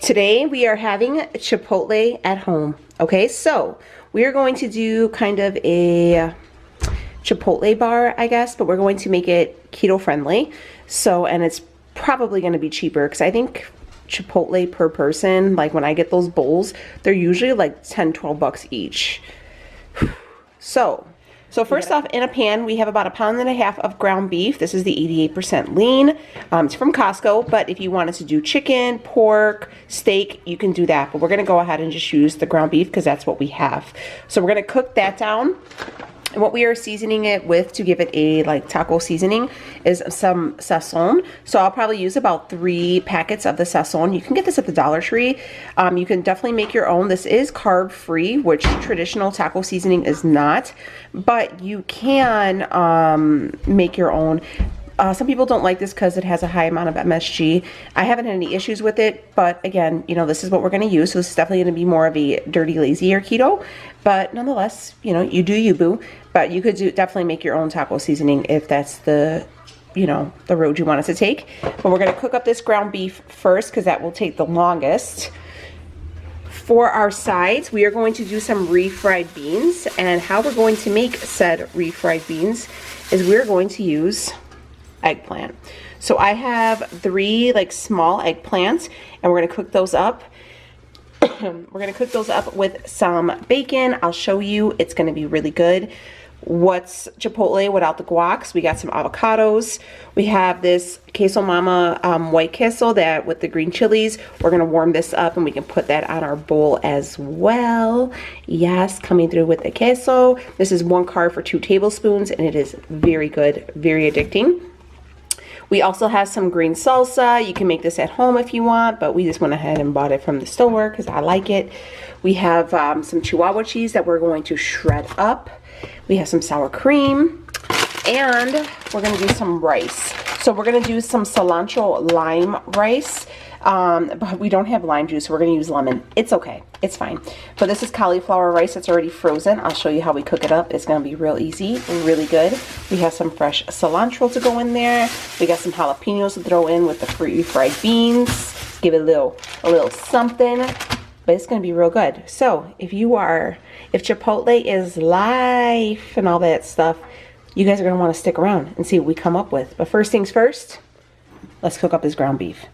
Today we are having Chipotle at home. Okay, so we are going to do kind of a Chipotle bar, I guess, but we're going to make it keto friendly. So, and it's probably going to be cheaper because I think Chipotle per person, like when I get those bowls, they're usually like 10, 12 bucks each. So first off, in a pan, we have about 1.5 pounds of ground beef. This is the 88% lean. It's from Costco, but if you wanted to do chicken, pork, steak, you can do that. But we're gonna go ahead and just use the ground beef because that's what we have. So we're gonna cook that down. And what we are seasoning it with to give it a like taco seasoning is some sazon. So I'll probably use about 3 packets of the sazon. You can get this at the Dollar Tree. You can definitely make your own. This is carb free, which traditional taco seasoning is not, but you can make your own. Some people don't like this because it has a high amount of MSG. I haven't had any issues with it, but again, you know, this is what we're going to use. So this is definitely going to be more of a dirty, lazy or keto, but nonetheless, you know, you do you, boo. But you could definitely make your own taco seasoning if that's the, you know, the road you want us to take. But we're going to cook up this ground beef first because that will take the longest. For our sides, we are going to do some refried beans, and how we're going to make said refried beans is we're going to use eggplant. So I have 3 like small eggplants, and we're gonna cook those up. We're gonna cook those up with some bacon. I'll show you. It's gonna be really good. What's Chipotle without the guacs? We got some avocados. We have this queso mama white queso that with the green chilies. We're gonna warm this up and we can put that on our bowl as well. Yes, coming through with the queso. This is 1 carb for 2 tablespoons, and it is very good, very addicting. We also have some green salsa. You can make this at home if you want, but we just went ahead and bought it from the store because I like it. We have some Chihuahua cheese that we're going to shred up. We have some sour cream, and we're gonna do some rice. So we're gonna do some cilantro lime rice, but we don't have lime juice, so we're gonna use lemon. It's okay, it's fine. But this is cauliflower rice that's already frozen. I'll show you how we cook it up. It's gonna be real easy and really good. We have some fresh cilantro to go in there. We got some jalapenos to throw in with the refried beans. Give it a little something, but it's gonna be real good. So if Chipotle is life and all that stuff, you guys are gonna wanna stick around and see what we come up with. But first things first, let's cook up this ground beef.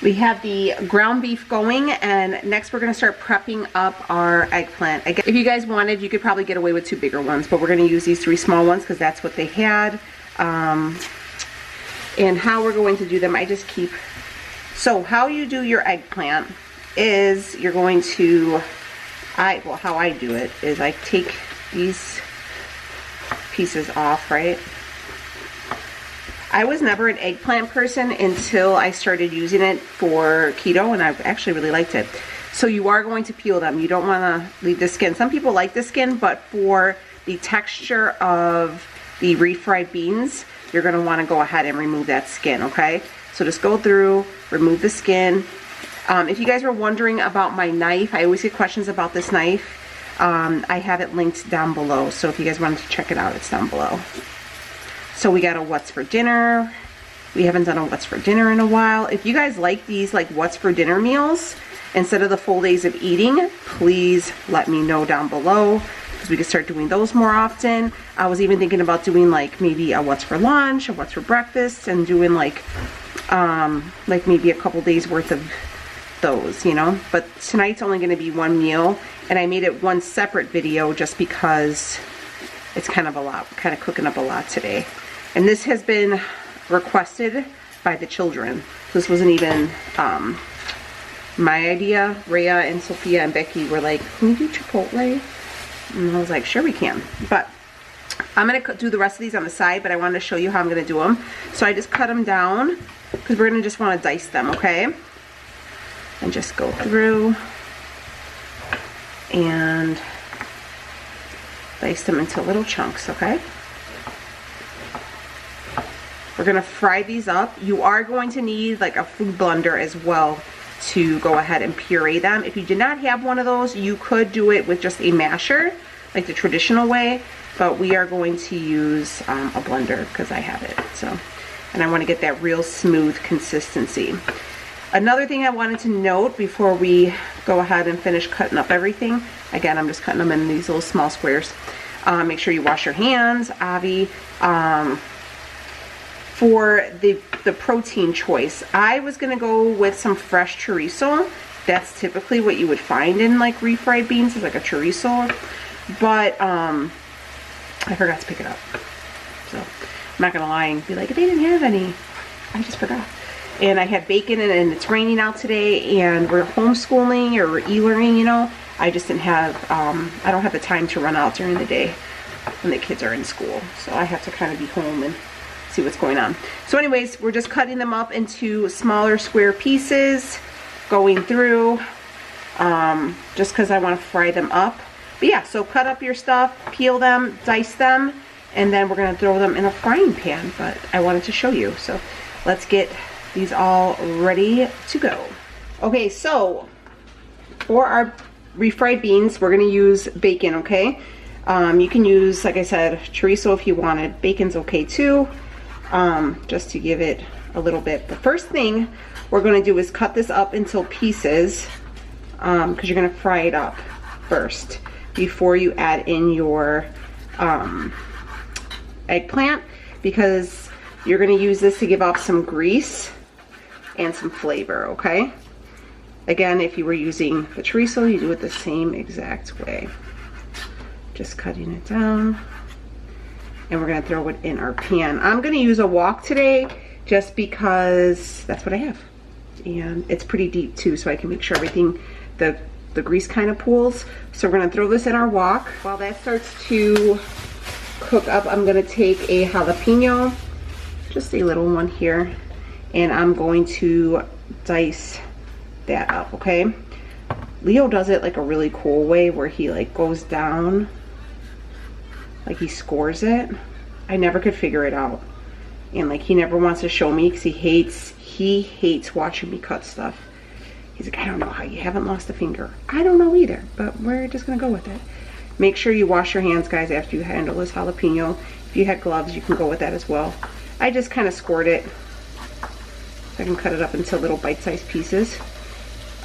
We have the ground beef going, and next we're gonna start prepping up our eggplant. Again, if you guys wanted, you could probably get away with 2 bigger ones, but we're gonna use these 3 small ones because that's what they had. And how we're going to do them, so how you do your eggplant is you're going to, how I do it is I take these pieces off, right? I was never an eggplant person until I started using it for keto, and I've actually really liked it. So you are going to peel them. You don't want to leave the skin. Some people like the skin, but for the texture of the refried beans, you're going to want to go ahead and remove that skin, okay? So just go through, remove the skin. If you guys were wondering about my knife, I always get questions about this knife. I have it linked down below, so if you guys wanted to check it out, it's down below. So we got a what's for dinner. We haven't done a what's for dinner in a while. If you guys like these like what's for dinner meals instead of the full days of eating, please let me know down below because we can start doing those more often. I was even thinking about doing like maybe a what's for lunch, a what's for breakfast, and doing like maybe a couple days worth of those, you know. But tonight's only going to be 1 meal, and I made it 1 separate video just because it's kind of a lot, kind of cooking up a lot today. And this has been requested by the children. This wasn't even my idea. Rhea and Sophia and Becky were like, can we do Chipotle? And I was like, sure we can. But I'm going to do the rest of these on the side, but I wanted to show you how I'm going to do them. So I just cut them down because we're going to just want to dice them, okay? And just go through and dice them into little chunks, okay? We're gonna fry these up. You are going to need like a food blender as well to go ahead and puree them. If you did not have one of those, you could do it with just a masher, like the traditional way, but we are going to use a blender because I have it. So, and I want to get that real smooth consistency. Another thing I wanted to note before we go ahead and finish cutting up everything, again, I'm just cutting them in these little small squares. Make sure you wash your hands, Avi. For the protein choice, I was gonna go with some fresh chorizo. That's typically what you would find in like refried beans, is like a chorizo. But I forgot to pick it up. So I'm not gonna lie and be like, they didn't have any. I just forgot. And I had bacon and it's raining out today and we're homeschooling or we're e-learning, you know. I just didn't have, I don't have the time to run out during the day when the kids are in school. So I have to kind of be home and see what's going on. So anyways, we're just cutting them up into smaller square pieces, going through, just because I want to fry them up. But yeah, so cut up your stuff, peel them, dice them, and then we're going to throw them in a frying pan. But I wanted to show you. So let's get these all ready to go. Okay, so for our refried beans, we're going to use bacon, okay? You can use, like I said, chorizo if you wanted. Bacon's okay too, just to give it a little bit. The first thing we're going to do is cut this up into pieces, because you're going to fry it up first before you add in your eggplant, because you're going to use this to give off some grease and some flavor, okay? Again, if you were using the chorizo, you do it the same exact way. Just cutting it down, and we're going to throw it in our pan. I'm going to use a wok today just because that's what I have, and it's pretty deep too, so I can make sure everything, the grease kind of pools. So we're going to throw this in our wok. While that starts to cook up, I'm going to take a jalapeno, just a little one here, and I'm going to dice that up, okay? Leo does it like a really cool way where he like goes down, like he scores it. I never could figure it out, and like he never wants to show me because he hates watching me cut stuff. He's like, I don't know how you haven't lost a finger. I don't know either, but we're just gonna go with it. Make sure you wash your hands, guys, after you handle this jalapeno. If you had gloves, you can go with that as well. I just kind of scored it so I can cut it up into little bite-sized pieces.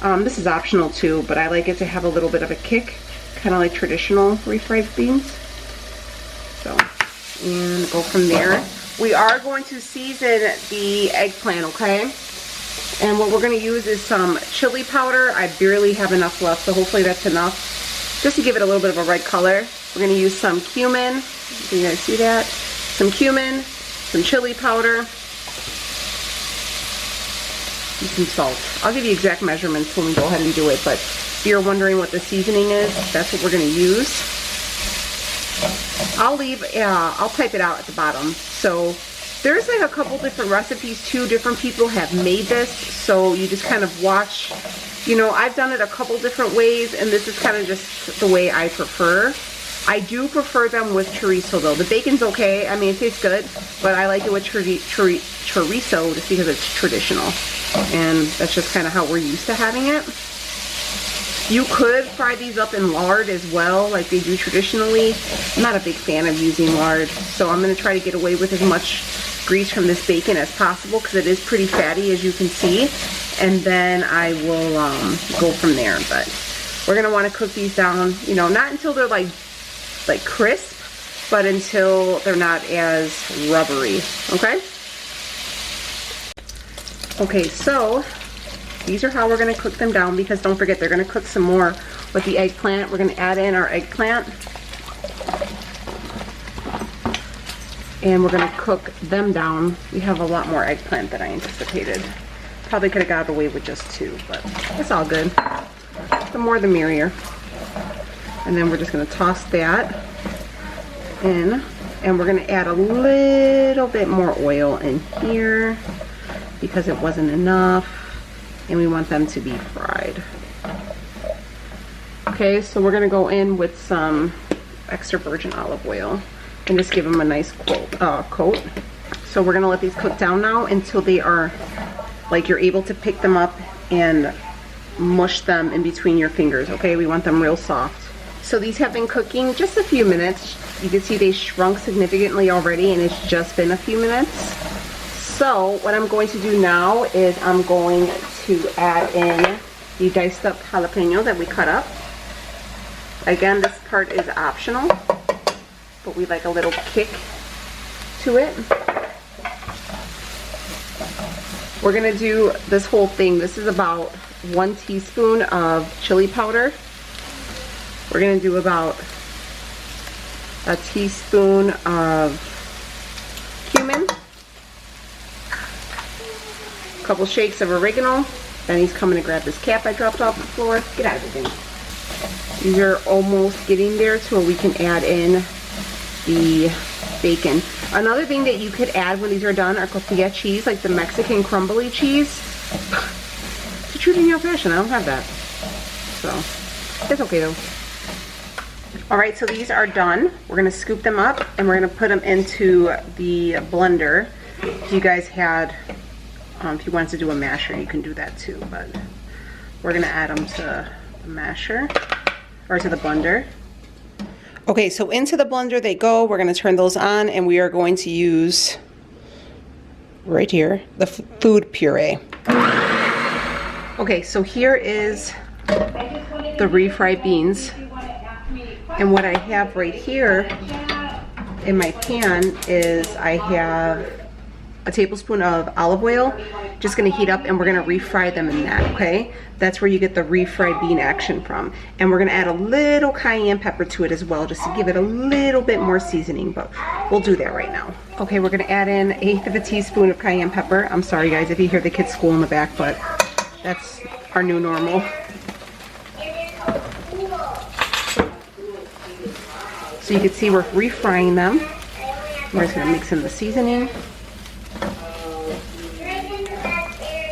This is optional too, but I like it to have a little bit of a kick, kind of like traditional refried beans. So, and go from there. We are going to season the eggplant, okay? And what we're going to use is some chili powder. I barely have enough left, so hopefully that's enough, just to give it a little bit of a red color. We're going to use some cumin. Can you guys see that? Some cumin, some chili powder, and some salt. I'll give you exact measurements when we go ahead and do it, but if you're wondering what the seasoning is, that's what we're going to use. I'll type it out at the bottom. So there's like a couple different recipes too. Different people have made this, so you just kind of watch. You know, I've done it a couple different ways, and this is kind of just the way I prefer. I do prefer them with chorizo though. The bacon's okay. I mean, it tastes good, but I like it with chorizo just because it's traditional. And that's just kind of how we're used to having it. You could fry these up in lard as well, like they do traditionally. I'm not a big fan of using lard, so I'm going to try to get away with as much grease from this bacon as possible because it is pretty fatty, as you can see. And then I will go from there. But we're going to want to cook these down, you know, not until they're like crisp, but until they're not as rubbery, okay? Okay, so these are how we're going to cook them down, because don't forget, they're going to cook some more with the eggplant. We're going to add in our eggplant, and we're going to cook them down. We have a lot more eggplant than I anticipated. Probably could have got away with just 2, but it's all good. The more the merrier. And then we're just going to toss that in, and we're going to add a little bit more oil in here because it wasn't enough. And we want them to be fried. Okay, so we're going to go in with some extra virgin olive oil and just give them a nice coat. So we're going to let these cook down now until they are, like, you're able to pick them up and mush them in between your fingers, okay? We want them real soft. So these have been cooking just a few minutes. You can see they shrunk significantly already, and it's just been a few minutes. So what I'm going to do now is I'm going to add in the diced up jalapeno that we cut up. Again, this part is optional, but we like a little kick to it. We're gonna do this whole thing. This is about 1 teaspoon of chili powder. We're gonna do about a teaspoon of cumin, a couple shakes of oregano. Then he's coming to grab this cap I dropped off the floor. Get out of the thing. These are almost getting there to where we can add in the bacon. Another thing that you could add when these are done are tortilla cheese, like the Mexican crumbly cheese. It's a true Danielle fashion. I don't have that, so it's okay though. All right, so these are done. We're gonna scoop them up and we're gonna put them into the blender. If you guys had, if you wanted to do a masher, you can do that too, but we're gonna add them to the masher, or to the blender. Okay, so into the blender they go. We're gonna turn those on and we are going to use, right here, the food puree. Okay, so here is the refried beans. And what I have right here in my pan is I have a tablespoon of olive oil. Just gonna heat up and we're gonna refry them in that, okay? That's where you get the refried bean action from. And we're gonna add a little cayenne pepper to it as well, just to give it a little bit more seasoning, but we'll do that right now. Okay, we're gonna add in 1/8 of a teaspoon of cayenne pepper. I'm sorry guys if you hear the kids' school in the back, but that's our new normal. So you can see we're refrying them. We're just gonna mix in the seasoning.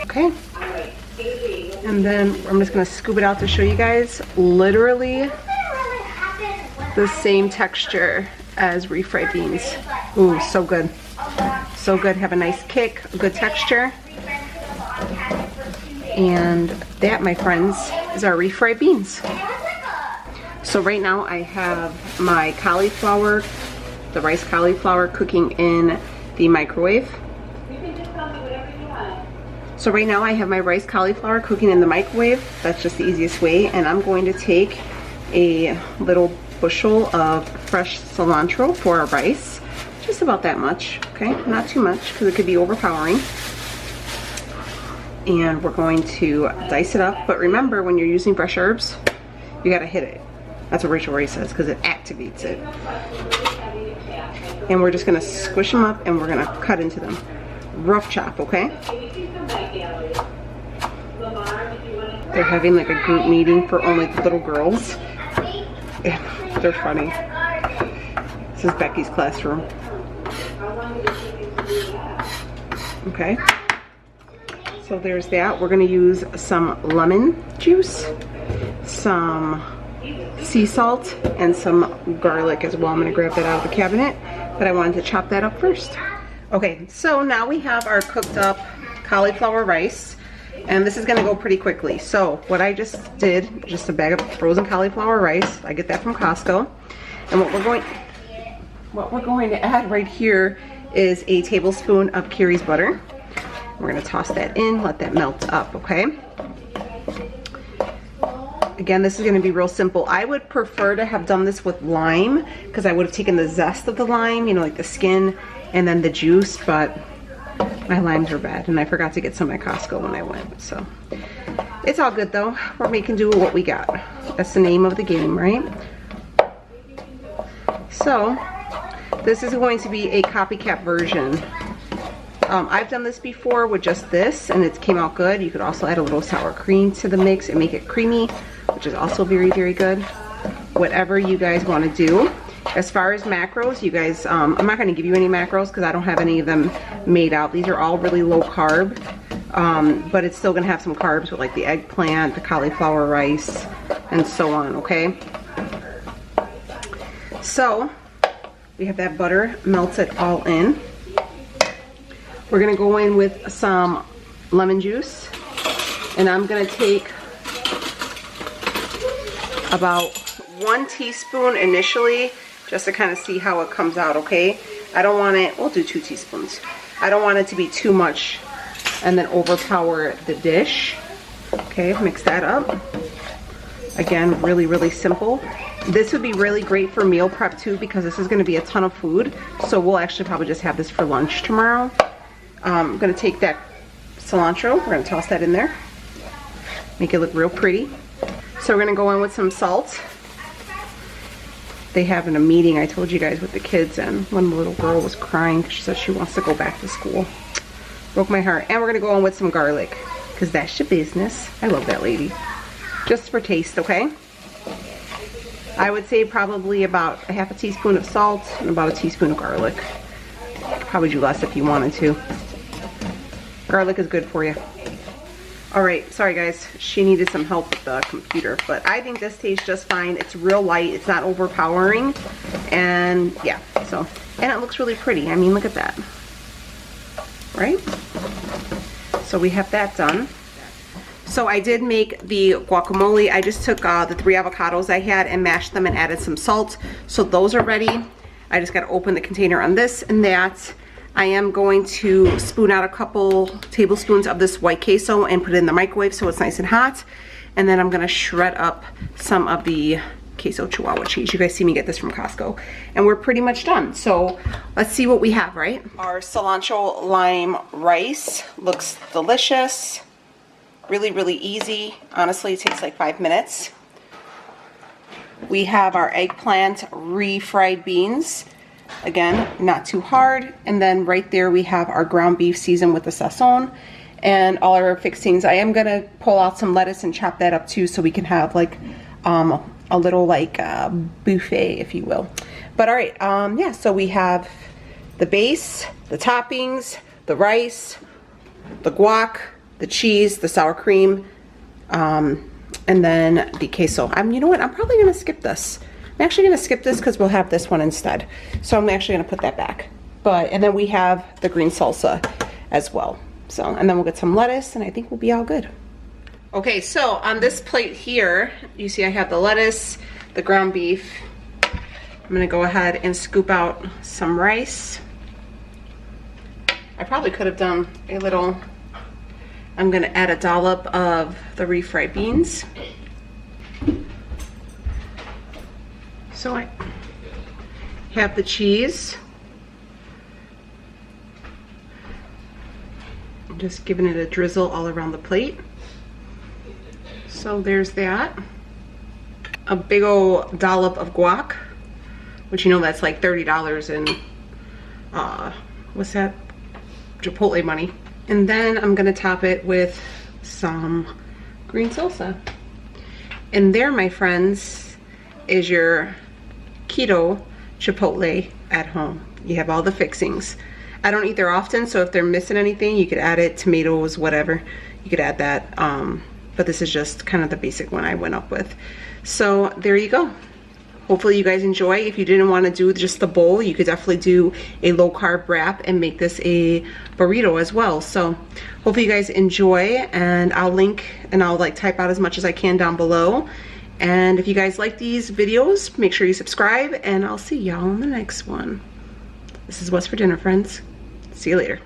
Okay. And then I'm just gonna scoop it out to show you guys. Literally the same texture as refried beans. Ooh, so good. So good, have a nice kick, a good texture. And that, my friends, is our refried beans. So right now I have my cauliflower, the rice cauliflower, cooking in the microwave. So right now I have my rice cauliflower cooking in the microwave. That's just the easiest way. And I'm going to take a little bushel of fresh cilantro for our rice. Just about that much, okay? Not too much because it could be overpowering. And we're going to dice it up. But remember, when you're using fresh herbs, you gotta hit it. That's what Rachel Ray says, because it activates it. And we're just gonna squish them up and we're gonna cut into them. Rough chop, okay? They're having like a group meeting for only the little girls. Yeah, they're funny. This is Becky's classroom. Okay. So there's that. We're gonna use some lemon juice, some sea salt, and some garlic as well. I'm gonna grab that out of the cabinet, but I wanted to chop that up first. Okay, so now we have our cooked up cauliflower rice, and this is gonna go pretty quickly. So what I just did, just a bag of frozen cauliflower rice. I get that from Costco. And what we're going to add right here is a tablespoon of Kiri's butter. We're gonna toss that in, let that melt up, okay? Again, this is gonna be real simple. I would prefer to have done this with lime because I would have taken the zest of the lime, you know, like the skin and then the juice, but my limes are bad and I forgot to get some at Costco when I went, so. It's all good though. We're making do with what we got. That's the name of the game, right? So, this is going to be a copycat version. I've done this before with just this and it came out good. You could also add a little sour cream to the mix and make it creamy, which is also very, very good. Whatever you guys want to do. As far as macros, you guys, I'm not going to give you any macros because I don't have any of them made out. These are all really low carb, but it's still going to have some carbs with like the eggplant, the cauliflower rice, and so on, okay? So, we have that butter melted all in. We're gonna go in with some lemon juice, and I'm gonna take about 1 teaspoon initially, just to kind of see how it comes out, okay? I don't want it, we'll do 2 teaspoons. I don't want it to be too much and then overpower the dish. Okay, mix that up. Again, really, really simple. This would be really great for meal prep too, because this is gonna be a ton of food. So we'll actually probably just have this for lunch tomorrow. I'm gonna take that cilantro, we're gonna toss that in there. Make it look real pretty. So we're gonna go in with some salt. They have in a meeting, I told you guys, with the kids, and one little girl was crying because she said she wants to go back to school. Broke my heart. And we're gonna go in with some garlic, because that's your business. I love that lady. Just for taste, okay? I would say probably about a half a teaspoon of salt and about a teaspoon of garlic. You could probably do less if you wanted to. Garlic is good for you. Alright, sorry guys, she needed some help with the computer, but I think this tastes just fine. It's real light, it's not overpowering, and yeah, so, and it looks really pretty. I mean, look at that. Right? So we have that done. So I did make the guacamole. I just took the 3 avocados I had and mashed them and added some salt. So those are ready. I just got to open the container on this and that. I am going to spoon out a couple tablespoons of this white queso and put it in the microwave so it's nice and hot. And then I'm going to shred up some of the queso chihuahua cheese. You guys see me get this from Costco. And we're pretty much done. So let's see what we have, right? Our cilantro lime rice looks delicious. Really, really easy. Honestly, it takes like 5 minutes. We have our eggplant refried beans. Again, not too hard. And then right there we have our ground beef seasoned with the sazon and all our fixings. I am gonna pull out some lettuce and chop that up too, so we can have like a little like buffet, if you will. But all right, yeah, so we have the base, the toppings, the rice, the guac, the cheese, the sour cream, and then the queso. You know what, I'm probably gonna skip this. I'm actually gonna skip this because we'll have this one instead. So I'm actually gonna put that back. And then we have the green salsa as well. So, and then we'll get some lettuce and I think we'll be all good. Okay, so on this plate here, you see I have the lettuce, the ground beef. I'm gonna go ahead and scoop out some rice. I probably could have done a little, I'm gonna add a dollop of the refried beans. So I have the cheese. I'm just giving it a drizzle all around the plate. So there's that. A big old dollop of guac, which you know that's like $30 in, what's that? Chipotle money. And then I'm gonna top it with some green salsa. And there, my friends, is your keto chipotle at home. You have all the fixings. I don't eat there often, so if they're missing anything, you could add it, tomatoes, whatever. You could add that, but this is just kind of the basic one I went up with. So there you go. Hopefully you guys enjoy. If you didn't want to do just the bowl, you could definitely do a low carb wrap and make this a burrito as well. So hopefully you guys enjoy, and I'll link and I'll like type out as much as I can down below. And if you guys like these videos, make sure you subscribe, and I'll see y'all in the next one. This is what's for dinner, friends. See you later.